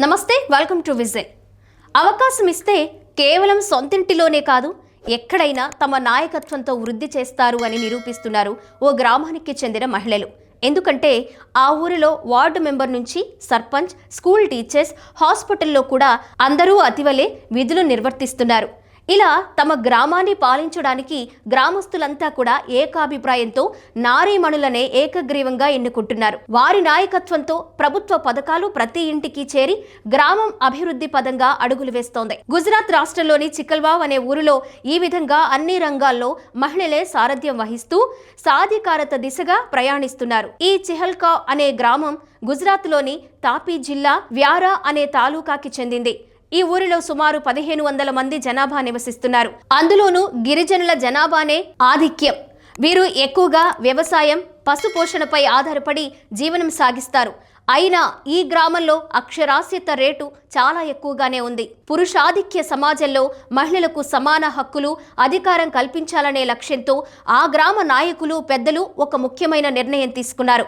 నమస్తే, welcome to vision. అవకాశం ఇస్తే కేవలం సొంతింటిలోనే కాదు ఎక్కడైనా తమ నాయకత్వంతో వృద్ధి చేస్తారు అని నిరూపిస్తున్నారు ఓ గ్రామానికి చెందిన మహిళలు. ఎందుకంటే ఆ ఊరిలో వార్డు మెంబర్ నుంచి సర్పంచ్, స్కూల్ టీచర్స్, హాస్పిటల్లో కూడా అందరూ అతివలే విధులు నిర్వర్తిస్తున్నారు. ఇలా తమ గ్రామాన్ని పాలించడానికి గ్రామస్తులంతా కూడా ఏకాభిప్రాయంతో నారీమణులనే ఏకగ్రీవంగా ఎన్నుకుంటున్నారు. వారి నాయకత్వంతో ప్రభుత్వ పథకాలు ప్రతి ఇంటికి చేరి గ్రామం అభివృద్ధి పదంగా అడుగులు వేస్తోంది. గుజరాత్ రాష్ట్రంలోని చికల్వావ్ అనే ఊరిలో ఈ విధంగా అన్ని రంగాల్లో మహిళలే సారథ్యం వహిస్తూ సాధికారత దిశగా ప్రయాణిస్తున్నారు. ఈ చిహల్కావ్ అనే గ్రామం గుజరాత్లోని తాపీ జిల్లా వ్యారా అనే తాలూకాకి చెందింది. ఈ ఊరిలో సుమారు 1500 మంది జనాభా నివసిస్తున్నారు. అందులోనూ గిరిజనుల జనాభానే ఆధిక్యం. వీరు ఎక్కువగా వ్యవసాయం, పశుపోషణపై ఆధారపడి జీవనం సాగిస్తారు. అయినా ఈ గ్రామంలో అక్షరాస్యత రేటు చాలా ఎక్కువగానే ఉంది. పురుషాధిక్య సమాజంలో మహిళలకు సమాన హక్కులు, అధికారం కల్పించాలనే లక్ష్యంతో ఆ గ్రామ నాయకులు, పెద్దలు ఒక ముఖ్యమైన నిర్ణయం తీసుకున్నారు.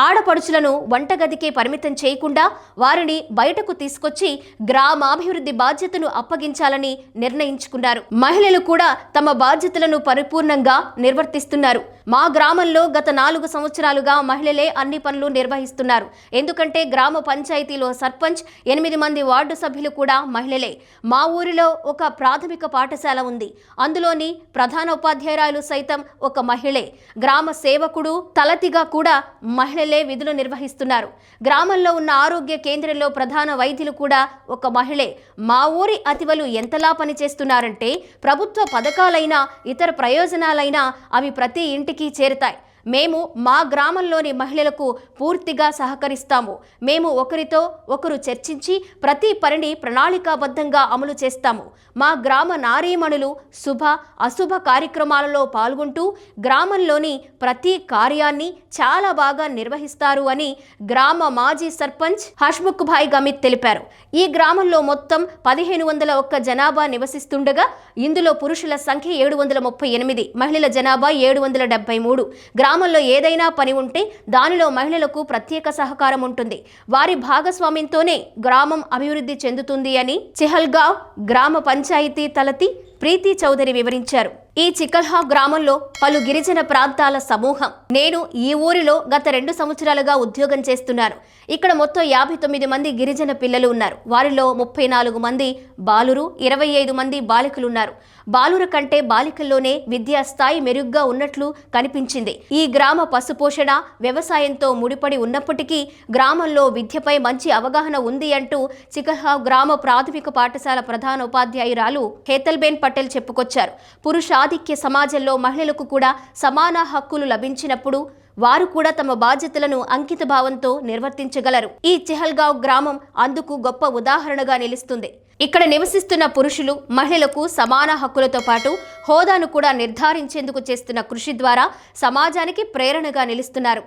ఆడపడుచులను వంటగదికే పరిమితం చేయకుండా వారిని బయటకు తీసుకొచ్చి గ్రామాభివృద్ధి బాధ్యతను అప్పగించాలని నిర్ణయించుకున్నారు. మహిళలు కూడా తమ బాధ్యతలను పరిపూర్ణంగా నిర్వర్తిస్తున్నారు. మా గ్రామంలో గత 4 సంవత్సరాలుగా మహిళలే అన్ని పనులు నిర్వహిస్తున్నారు. ఎందుకంటే గ్రామ పంచాయతీలో సర్పంచ్, 8 మంది వార్డు సభ్యులు కూడా మహిళలే. మా ఊరిలో ఒక ప్రాథమిక పాఠశాల ఉంది. అందులోని ప్రధానోపాధ్యాయురాలు సైతం ఒక మహిళే. గ్రామ సేవకుడు, తలతిగా కూడా మహిళలే విధులు నిర్వహిస్తున్నారు. గ్రామంలో ఉన్న ఆరోగ్య కేంద్రంలో ప్రధాన వైద్యులు కూడా ఒక మహిళే. మా ఊరి అతివలు ఎంతలా పనిచేస్తున్నారంటే ప్రభుత్వ పథకాలైనా ఇతర ప్రయోజనాలైనా అవి ప్రతి ఇంటికి చేరుతాయి. మేము మా గ్రామంలోని మహిళలకు పూర్తిగా సహకరిస్తాము. మేము ఒకరితో ఒకరు చర్చించి ప్రతి పనిని ప్రణాళికాబద్ధంగా అమలు చేస్తాము. మా గ్రామ నారీమణులు శుభ అశుభ కార్యక్రమాలలో పాల్గొంటూ గ్రామంలోని ప్రతి కార్యాన్ని చాలా బాగా నిర్వహిస్తారు అని గ్రామ మాజీ సర్పంచ్ హష్ముఖ్ భాయ్ గమిత్ తెలిపారు. ఈ గ్రామంలో మొత్తం 1501 జనాభా నివసిస్తుండగా ఇందులో పురుషుల సంఖ్య 738, మహిళల జనాభా 773. గ్రామంలో ఏదైనా పని ఉంటే దానిలో మహిళలకు ప్రత్యేక సహకారం ఉంటుంది. వారి భాగస్వామ్యంతోనే గ్రామం అభివృద్ధి చెందుతుంది అని చిహల్గావ్ గ్రామ పంచాయతీ తలతి ప్రీతి చౌదరి వివరించారు. ఈ చికల్హావ్ గ్రామంలో పలు గిరిజన ప్రాంతాల సమూహం. నేను ఈ ఊరిలో గత 2 సంవత్సరాలుగా ఉద్యోగం చేస్తున్నాను. ఇక్కడ మొత్తం 59 మంది గిరిజన పిల్లలు ఉన్నారు. వారిలో 34 మంది బాలురు, 25 మంది బాలికలున్నారు. బాలుర కంటే బాలికల్లోనే విద్యా స్థాయి మెరుగ్గా ఉన్నట్లు కనిపించింది. ఈ గ్రామ పశుపోషణ, వ్యవసాయంతో ముడిపడి ఉన్నప్పటికీ గ్రామంలో విద్యపై మంచి అవగాహన ఉంది అంటూ చికల్హావ్ గ్రామ ప్రాథమిక పాఠశాల ప్రధానోపాధ్యాయురాలు హేతల్బేన్ పటేల్ చెప్పుకొచ్చారు. పురుషాధిక్య సమాజంలో మహిళలకు కూడా సమాన హక్కులు లభించినప్పుడు వారు కూడా తమ బాధ్యతలను అంకిత భావంతో నిర్వర్తించగలరు. ఈ చిహల్గావ్ గ్రామం అందుకు గొప్ప ఉదాహరణగా నిలుస్తుంది. ఇక్కడ నివసిస్తున్న పురుషులు, మహిళలకు సమాన హక్కులతో పాటు హోదాను కూడా నిర్ధారించేందుకు చేస్తున్న కృషి ద్వారా సమాజానికి ప్రేరణగా నిలుస్తున్నారు.